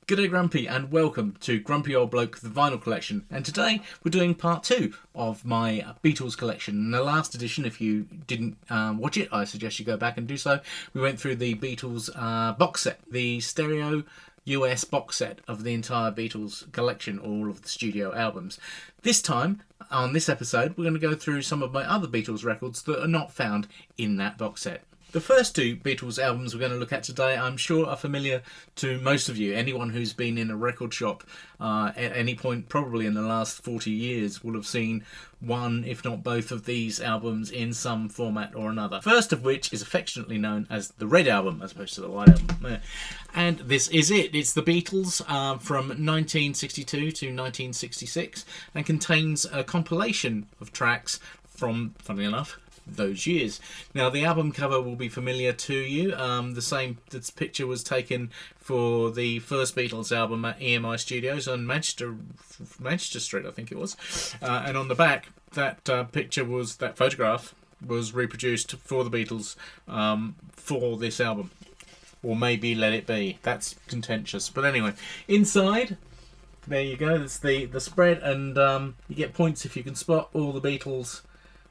G'day Grumpy and welcome to Grumpy Old Bloke, the Vinyl Collection, and today we're doing part 2 of my Beatles collection. In the last edition, if you didn't watch it, I suggest you go back and do so. We went through the Beatles box set, the stereo US box set of the entire Beatles collection, all of the studio albums. This time, on this episode, we're going to go through some of my other Beatles records that are not found in that box set. The first two Beatles albums we're going to look at today, I'm sure, are familiar to most of you. Anyone who's been in a record shop at any point, probably in the last 40 years, will have seen one, if not both, of these albums in some format or another. First of which is affectionately known as the Red Album, as opposed to the White Album. And this is it. It's the Beatles from 1962 to 1966, and contains a compilation of tracks from, funnily enough, those years. Now the album cover will be familiar to you. This picture was taken for the first Beatles album at EMI Studios on Manchester Street, I think it was. And on the back, that photograph was reproduced for the Beatles for this album, or maybe Let It Be. That's contentious, but anyway, inside. There you go. That's the spread, and you get points if you can spot all the Beatles.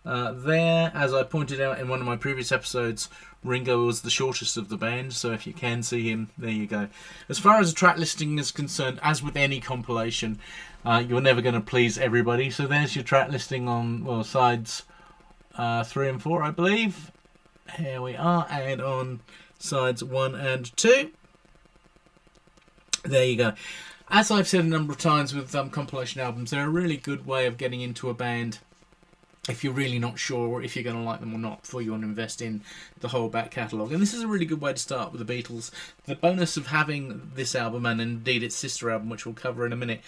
There, as I pointed out in one of my previous episodes, Ringo was the shortest of the band, so if you can see him, there you go. As far as the track listing is concerned, as with any compilation, you're never going to please everybody, so there's your track listing on, well, sides 3 and 4, I believe. Here we are, and on sides 1 and 2. There you go. As I've said a number of times with compilation albums, they're a really good way of getting into a band if you're really not sure if you're going to like them or not before you want to invest in the whole back catalogue. And this is a really good way to start with the Beatles. The bonus of having this album, and indeed its sister album, which we'll cover in a minute,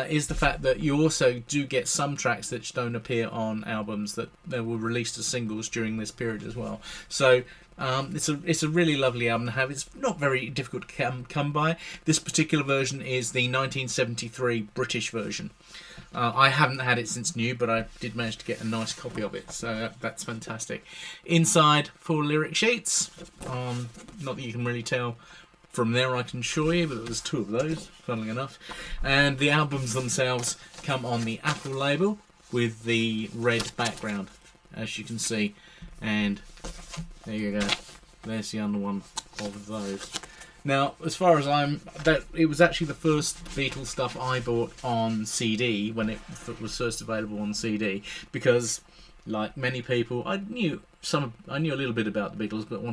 is the fact that you also do get some tracks that don't appear on albums that were released as singles during this period as well. So it's a really lovely album to have. It's not very difficult to come by. This particular version is the 1973 British version. I haven't had it since new, but I did manage to get a nice copy of it, so that's fantastic. Inside, 4 lyric sheets. Not that you can really tell from there, I can show you, but there's 2 of those, funnily enough. And the albums themselves come on the Apple label with the red background, as you can see. And there you go. There's the other one of those. Now, as far as it was actually the first Beatles stuff I bought on CD when it was first available on CD, because, like many people, I knew a little bit about the Beatles, but I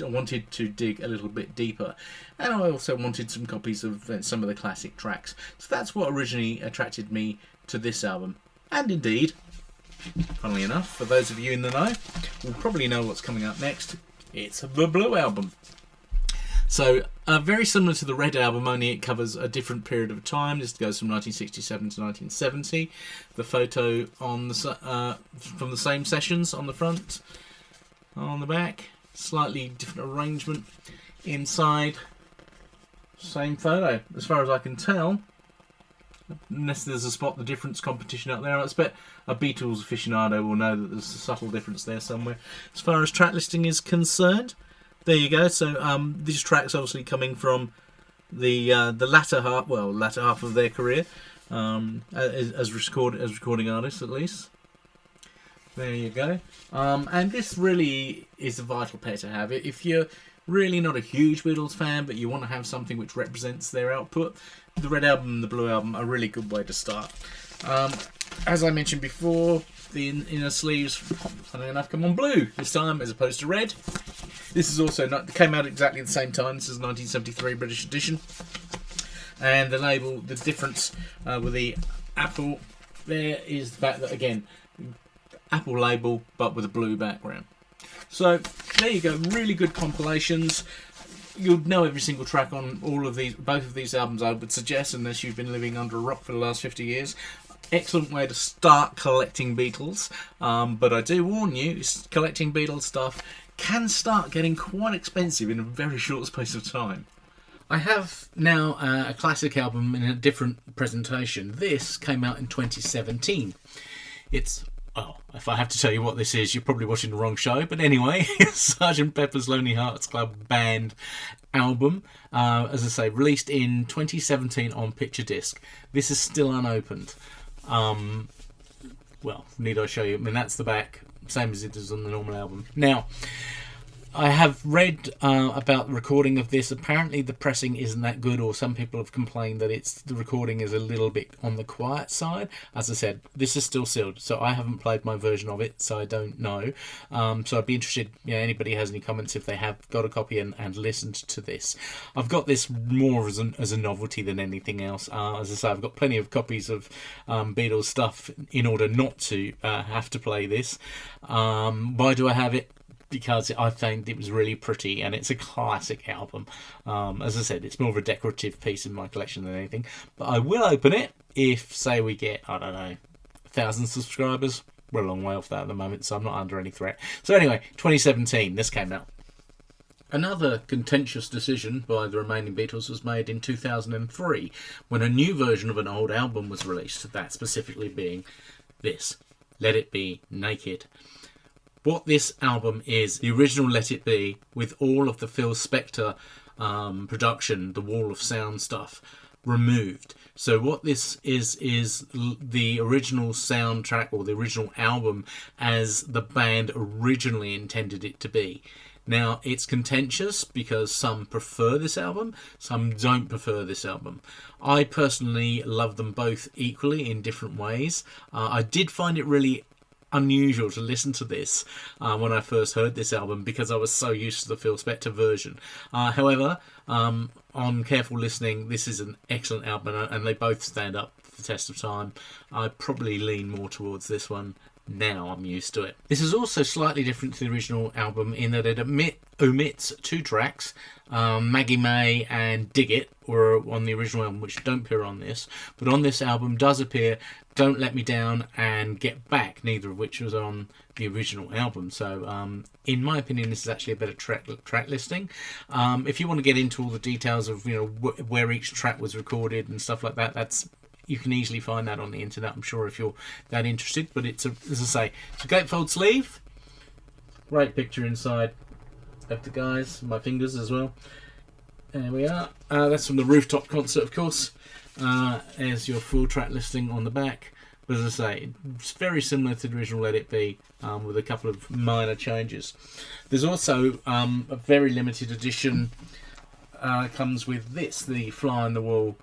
wanted to dig a little bit deeper, and I also wanted some copies of some of the classic tracks. So that's what originally attracted me to this album, and indeed, funnily enough, for those of you in the know, will probably know what's coming up next. It's the Blue Album. So, very similar to the Red Album, only it covers a different period of time. This goes from 1967 to 1970. The photo on from the same sessions on the front, on the back, slightly different arrangement. Inside, same photo, as far as I can tell. Unless there's a spot the difference competition up there. I expect a Beatles aficionado will know that there's a subtle difference there somewhere. As far as track listing is concerned, there you go. So these tracks obviously coming from the latter half of their career, as recording artists at least. There you go. And this really is a vital pair to have. If you're really not a huge Beatles fan, but you want to have something which represents their output, the Red Album and the Blue Album are a really good way to start. As I mentioned before, the inner sleeves, funnily enough, come on blue this time as opposed to red. This is also came out exactly at the same time. This is 1973 British edition. And the label, the difference with the Apple there is the fact that, again, Apple label, but with a blue background. So there you go, really good compilations. You'll know every single track on both of these albums, I would suggest, unless you've been living under a rock for the last 50 years. Excellent way to start collecting Beatles, but I do warn you, collecting Beatles stuff can start getting quite expensive in a very short space of time. I have now a classic album in a different presentation. This came out in 2017. It's well, if I have to tell you what this is, you're probably watching the wrong show. But anyway, Sgt. Pepper's Lonely Hearts Club Band album, as I say, released in 2017 on picture disc. This is still unopened. Well, need I show you? I mean, that's the back, same as it is on the normal album. Now, I have read about the recording of this. Apparently the pressing isn't that good, or some people have complained that the recording is a little bit on the quiet side. As I said, this is still sealed, so I haven't played my version of it, so I don't know. So I'd be interested, anybody has any comments if they have got a copy and listened to this. I've got this more as a novelty than anything else. As I say, I've got plenty of copies of Beatles stuff in order not to have to play this. Why do I have it? Because I think it was really pretty, and it's a classic album. As I said, it's more of a decorative piece in my collection than anything. But I will open it if, say, we get, 1,000 subscribers. We're a long way off that at the moment, so I'm not under any threat. So anyway, 2017, this came out. Another contentious decision by the remaining Beatles was made in 2003, when a new version of an old album was released, that specifically being this, Let It Be Naked. What this album is, the original Let It Be, with all of the Phil Spector production, the Wall of Sound stuff, removed. So what this is the original soundtrack, or the original album as the band originally intended it to be. Now, it's contentious because some prefer this album, some don't prefer this album. I personally love them both equally in different ways. I did find it really unusual to listen to this when I first heard this album, because I was so used to the Phil Spector version. However, on careful listening, this is an excellent album, and they both stand up for the test of time. I probably lean more towards this one now. I'm used to it. This is also slightly different to the original album in that it omits 2 tracks. Maggie May and Dig It were on the original album, which don't appear on this, but on this album does appear Don't Let Me Down and Get Back, neither of which was on the original album. So in my opinion, this is actually a better track listing. If you want to get into all the details of where each track was recorded and stuff like that, you can easily find that on the internet, I'm sure, if you're that interested. But it's as I say, it's a gatefold sleeve. Great picture inside of the guys, my fingers as well. There we are. That's from the rooftop concert, of course. There's your full track listing on the back. But as I say, it's very similar to the original Let It Be, with a couple of minor changes. There's also a very limited edition. Comes with this, the Fly on the Wall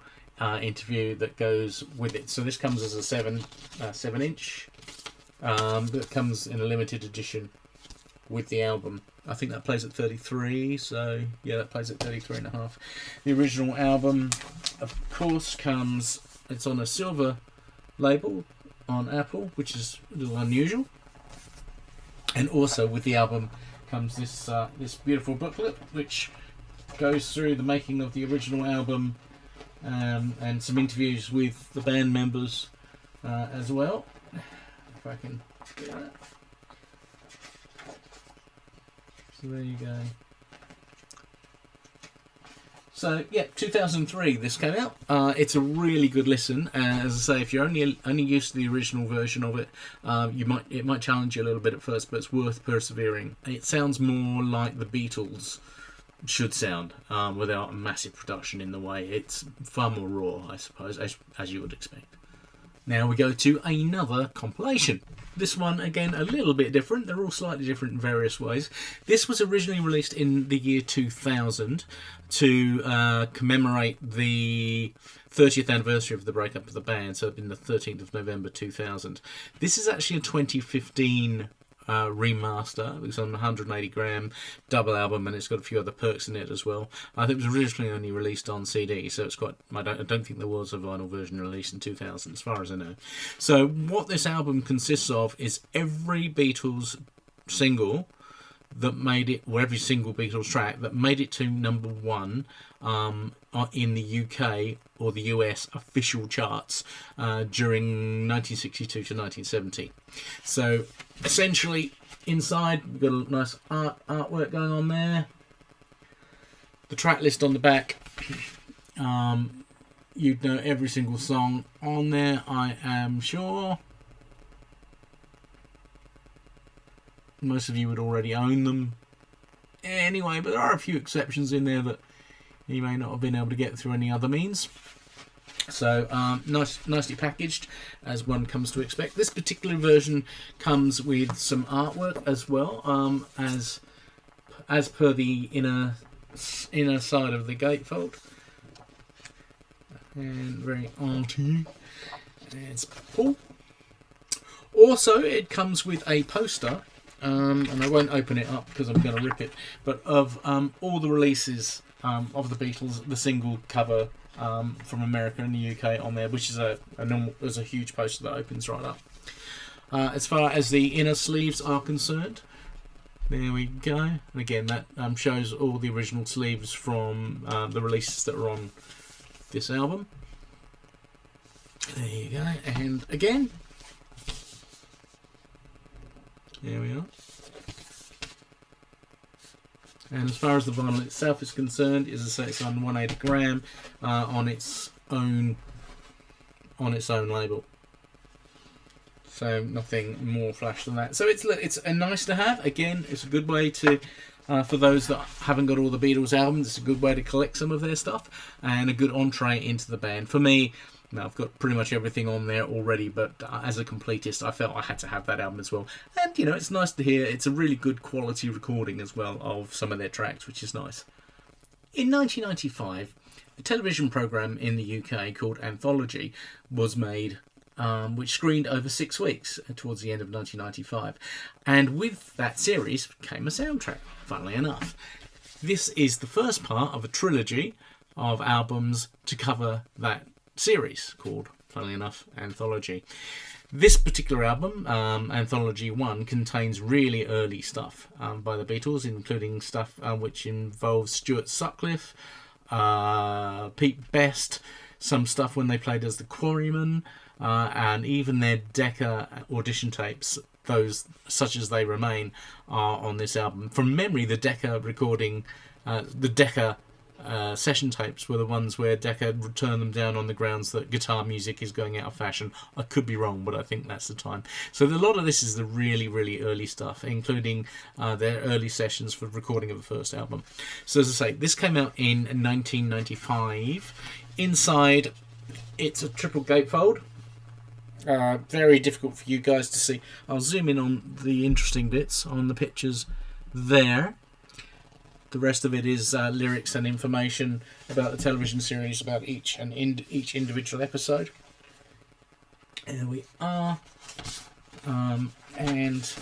interview that goes with it. So this comes as a 7-inch, that comes in a limited edition with the album. I think that plays at 33, so yeah, that plays at 33.5. The original album, of course, it's on a silver label on Apple, which is a little unusual. And also with the album comes this beautiful booklet, which goes through the making of the original album, and some interviews with the band members as well. If I can get that. So there you go. So yeah, 2003 this came out. It's a really good listen. As I say, if you're only used to the original version of it, it might challenge you a little bit at first, but it's worth persevering. It sounds more like the Beatles should sound, without a massive production in the way. It's far more raw, I suppose, as you would expect. Now we go to another compilation. This one, again, a little bit different. They're all slightly different in various ways. This was originally released in the year 2000 to commemorate the 30th anniversary of the breakup of the band, so it'd been the 13th of November 2000. This is actually a 2015 remaster. It's on 180 gram double album, and it's got a few other perks in it as well. I think it was originally only released on CD, so it's quite. I don't think there was a vinyl version released in 2000, as far as I know. So what this album consists of is every Beatles single that made it, or every single Beatles track that made it to number 1 in the UK or the US official charts during 1962 to 1970. So essentially, inside we've got a nice artwork going on there. The track list on the back. You'd know every single song on there, I am sure. most of you would already own them anyway, but there are a few exceptions in there that you may not have been able to get through any other means. So nicely packaged, as one comes to expect. This particular version comes with some artwork as well, as per the inner side of the gatefold, and very arty. It's Paul. Also, it comes with a poster, and I won't open it up because I'm going to rip it, but of all the releases of the Beatles, the single cover from America and the UK on there, which is a huge poster that opens right up. As far as the inner sleeves are concerned, there we go. And again, that shows all the original sleeves from the releases that are on this album. There you go. And again, there we are. And as far as the vinyl itself is concerned, as I say, it's on 180 gram on its own label. So nothing more flash than that. So it's a nice to have. Again, it's a good way to for those that haven't got all the Beatles albums. It's a good way to collect some of their stuff and a good entree into the band. For me, I've got pretty much everything on there already, but as a completist, I felt I had to have that album as well. And, you know, it's nice to hear. It's a really good quality recording as well of some of their tracks, which is nice. In 1995, a television programme in the UK called Anthology was made, which screened over 6 weeks towards the end of 1995. And with that series came a soundtrack, funnily enough. This is the first part of a trilogy of albums to cover that series called, funnily enough, Anthology. This particular album, Anthology 1, contains really early stuff by the Beatles, including stuff which involves Stuart Sutcliffe, Pete Best, some stuff when they played as the Quarrymen, and even their Decca audition tapes, those such as they remain, are on this album. From memory, the Decca recording, the Decca session tapes were the ones where Decca would turn them down on the grounds that guitar music is going out of fashion. I could be wrong, but I think that's the time. So a lot of this is the really, really early stuff, including their early sessions for recording of the first album. So as I say, this came out in 1995. Inside, it's a triple gatefold. Very difficult for you guys to see. I'll zoom in on the interesting bits on the pictures there. The rest of it is lyrics and information about the television series, about each individual episode. There we are. And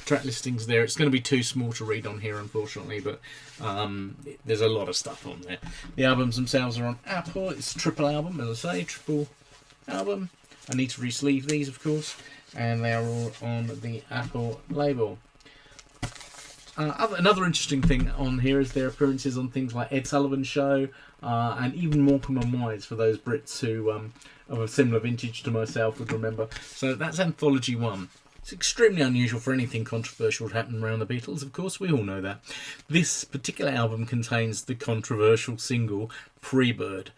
track listings there. It's going to be too small to read on here, unfortunately, but there's a lot of stuff on there. The albums themselves are on Apple. It's a triple album, as I say, triple album. I need to re-sleeve these, of course, and they are all on the Apple label. Another interesting thing on here is their appearances on things like Ed Sullivan's Show and even Morecambe and Wise, for those Brits who of a similar vintage to myself would remember. So that's Anthology 1. It's extremely unusual for anything controversial to happen around the Beatles, of course, we all know that. This particular album contains the controversial single Freebird,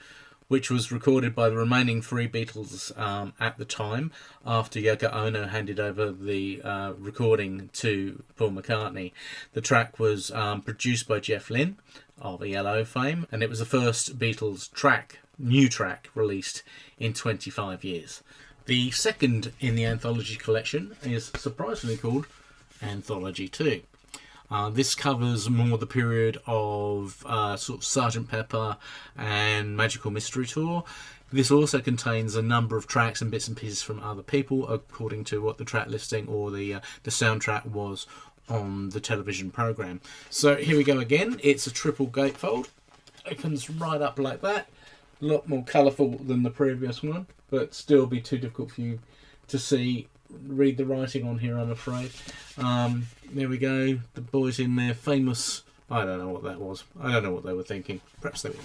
which was recorded by the remaining 3 Beatles at the time, after Yoko Ono handed over the recording to Paul McCartney. The track was produced by Jeff Lynne of ELO fame, and it was the first Beatles new track released in 25 years. The second in the Anthology collection is surprisingly called Anthology 2. This covers more the period of sort of Sgt. Pepper and Magical Mystery Tour. This also contains a number of tracks and bits and pieces from other people, according to what the track listing or the soundtrack was on the television programme. So here we go again. It's a triple gatefold. It comes right up like that. A lot more colourful than the previous one, but still be too difficult for you to read the writing on here, I'm afraid. There we go. The boys in their famous... I don't know what that was. I don't know what they were thinking. Perhaps they were.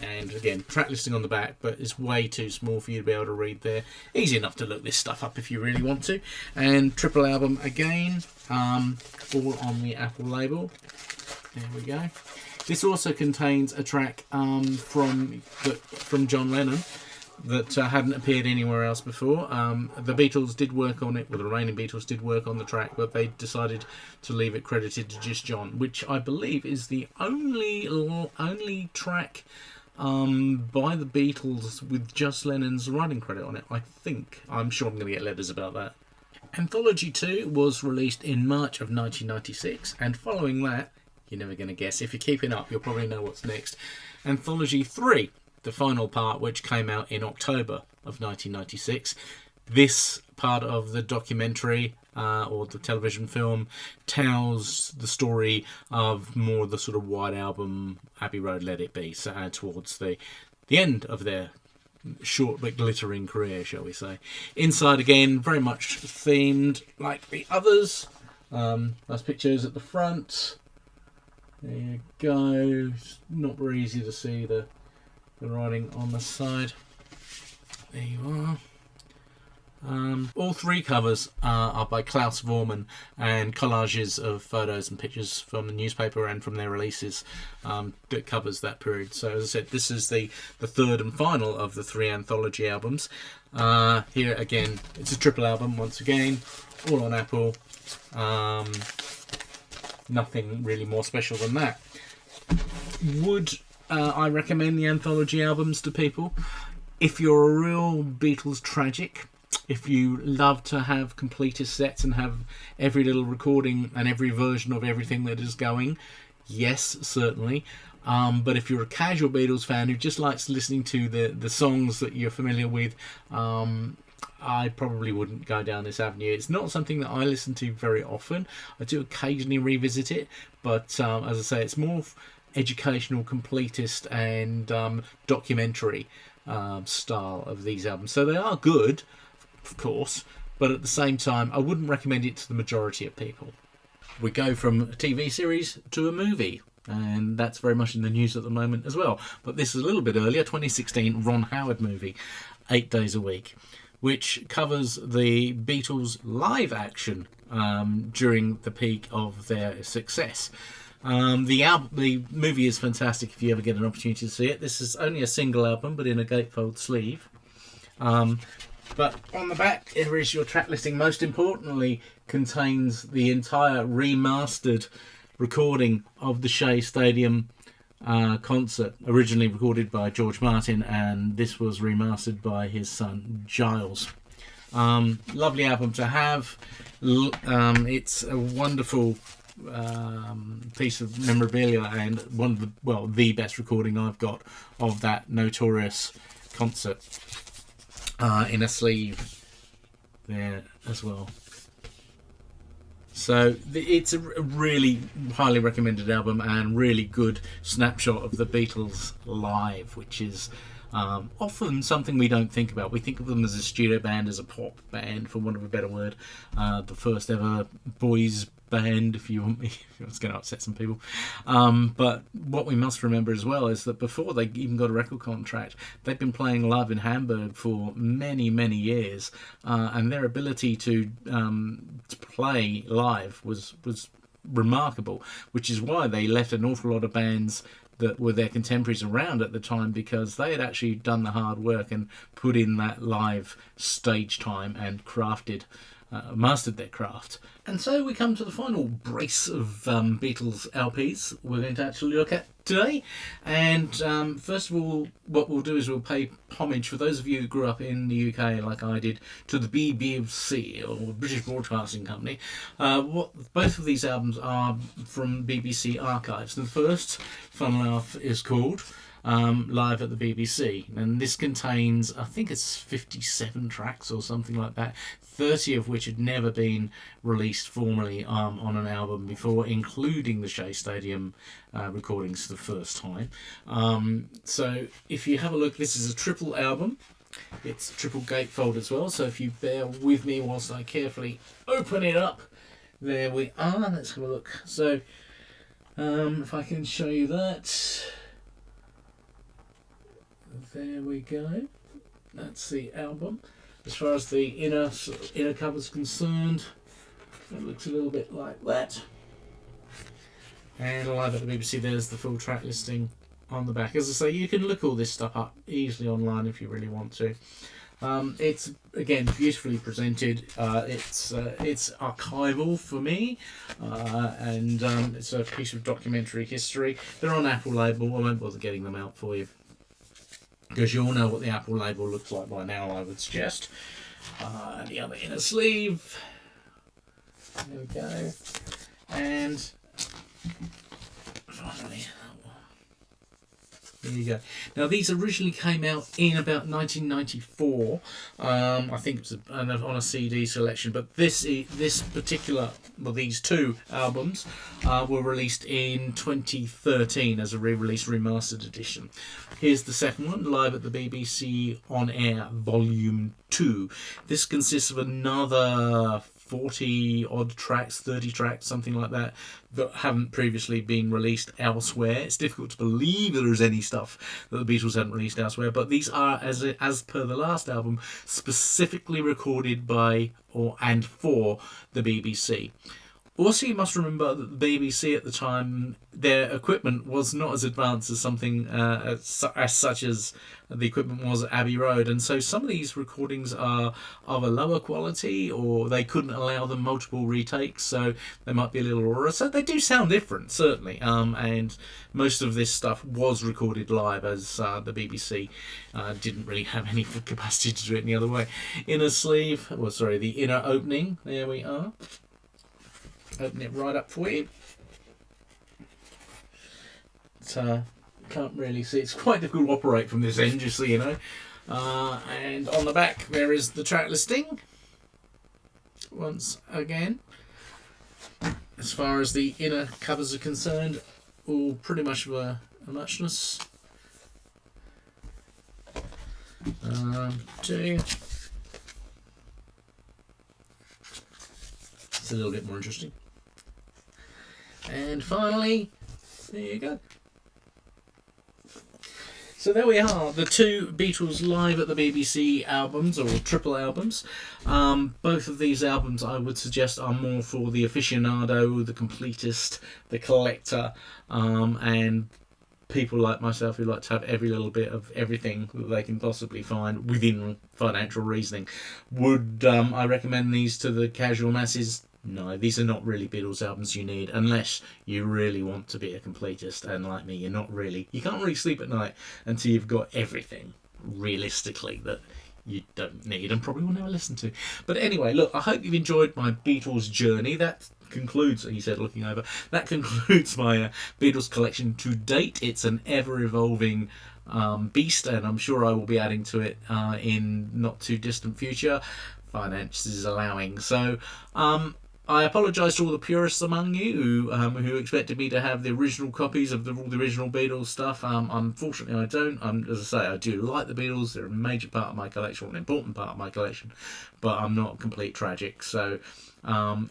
And again, track listing on the back, but it's way too small for you to be able to read there. Easy enough to look this stuff up if you really want to. And triple album again, all on the Apple label. There we go. This also contains a track from John Lennon. that hadn't appeared anywhere else before. The Beatles did work on it, well, the remaining Beatles did work on the track, but they decided to leave it credited to just John, which I believe is the only track by the Beatles with just Lennon's writing credit on it, I think. I'm sure I'm going to get letters about that. Anthology 2 was released in March of 1996, and following that, you're never going to guess. If you're keeping up, you'll probably know what's next. Anthology 3, the final part, which came out in October of 1996. This part of the documentary, or the television film, tells the story of more the sort of White Album, Abbey Road, Let It Be, so towards the end of their short but glittering career, shall we say. Inside, again, very much themed like the others. Nice pictures at the front. There you go. It's not very easy to see the writing on the side. There you are. All three covers are by Klaus Vormann, and collages of photos and pictures from the newspaper and from their releases that covers that period. So as I said, this is the third and final of the 3 anthology albums. Here again, it's a triple album once again, all on Apple. Nothing really more special than that. Would I recommend the anthology albums to people? If you're a real Beatles tragic, if you love to have completist sets and have every little recording and every version of everything that is going, yes, certainly. But if you're a casual Beatles fan who just likes listening to the songs that you're familiar with, I probably wouldn't go down this avenue. It's not something that I listen to very often. I do occasionally revisit it, but as I say, it's more educational, completist and documentary style of these albums. So they are good, of course, but at the same time, I wouldn't recommend it to the majority of people. We go from a TV series to a movie, and that's very much in the news at the moment as well. But this is a little bit earlier, 2016 Ron Howard movie, 8 Days a Week, which covers the Beatles' live action during the peak of their success. The movie is fantastic if you ever get an opportunity to see it. This is only a single album, but in a gatefold sleeve. But on the back, here is your track listing. Most importantly, contains the entire remastered recording of the Shea Stadium concert, originally recorded by George Martin, and this was remastered by his son Giles. Lovely album to have. It's a wonderful piece of memorabilia, and one of the best recording I've got of that notorious concert, in a sleeve there as well. So it's a really highly recommended album and really good snapshot of the Beatles live, which is often something we don't think about. We think of them as a studio band, as a pop band, for want of a better word. The first ever boys band, if you want me. It's going to upset some people. But what we must remember as well is that before they even got a record contract, they'd been playing live in Hamburg for many, many years. And their ability to play live was remarkable, which is why they left an awful lot of bands that were their contemporaries around at the time, because they had actually done the hard work and put in that live stage time and mastered their craft. And so we come to the final brace of Beatles LPs we're going to actually look at today. And first of all, what we'll do is we'll pay homage, for those of you who grew up in the UK like I did, to the BBC, or British Broadcasting Company. Both of these albums are from BBC archives. The first, funnily enough, is called Live at the BBC, and this contains, I think it's 57 tracks or something like that, 30 of which had never been released formally on an album before, including the Shea Stadium recordings for the first time. So if you have a look, this is a triple album. It's triple gatefold as well, so if you bear with me whilst I carefully open it up. There we are. Let's have a look. So if I can show you that. There we go. That's the album. As far as the inner cover's concerned, it looks a little bit like that. And Live at the BBC, there's the full track listing on the back. As I say, you can look all this stuff up easily online if you really want to. It's again beautifully presented. It's archival for me, and it's a piece of documentary history. They're on Apple label. I won't bother getting them out for you because you all know what the Apple label looks like by now, I would suggest. The other inner sleeve. There we go. And finally, there you go. Now these originally came out in about 1994. I think it was on a CD selection, but this particular, well, these two albums were released in 2013 as a re-release remastered edition. Here's the second one, Live at the BBC On Air Volume 2. This consists of another 40 odd tracks, 30 tracks, something like that haven't previously been released elsewhere. It's difficult to believe there is any stuff that the Beatles hadn't released elsewhere, but these are, as per the last album, specifically recorded by and for the BBC. Also, you must remember that the BBC at the time, their equipment was not as advanced as something such as the equipment was at Abbey Road, and so some of these recordings are of a lower quality, or they couldn't allow them multiple retakes, so they might be a little raw. So they do sound different, certainly, and most of this stuff was recorded live, as the BBC didn't really have any capacity to do it any other way. Inner sleeve, well, sorry, the inner opening, there we are. Open it right up for you. Can't really see. It's quite difficult to operate from this end, just so you know. And on the back there is the track listing. Once again, as far as the inner covers are concerned, all pretty much of a muchness. Two. It's a little bit more interesting. And finally, there you go. So there we are, the two Beatles Live at the BBC albums, or triple albums. Both of these albums, I would suggest, are more for the aficionado, the completist, the collector, and people like myself who like to have every little bit of everything that they can possibly find within financial reasoning. Would I recommend these to the casual masses? No, these are not really Beatles albums you need, unless you really want to be a completist, and like me, you can't really sleep at night until you've got everything, realistically, that you don't need and probably will never listen to. But anyway, look, I hope you've enjoyed my Beatles journey. That concludes, he said, looking over, that concludes my Beatles collection to date. It's an ever-evolving beast, and I'm sure I will be adding to it in not too distant future, finances allowing. So I apologise to all the purists among you who expected me to have the original copies of all the original Beatles stuff. Unfortunately, I don't. As I say, I do like the Beatles. They're a major part of my collection, an important part of my collection, but I'm not a complete tragic. So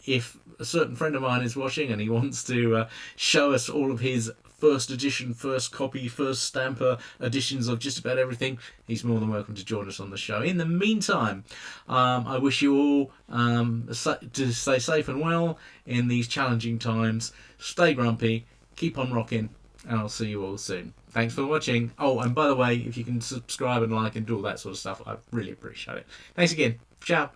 if a certain friend of mine is watching and he wants to show us all of his first edition, first copy, first stamper editions of just about everything, he's more than welcome to join us on the show. In the meantime, I wish you all to stay safe and well in these challenging times. Stay grumpy, keep on rocking, and I'll see you all soon. Thanks for watching. Oh, and by the way, if you can subscribe and like and do all that sort of stuff, I really appreciate it. Thanks again. Ciao.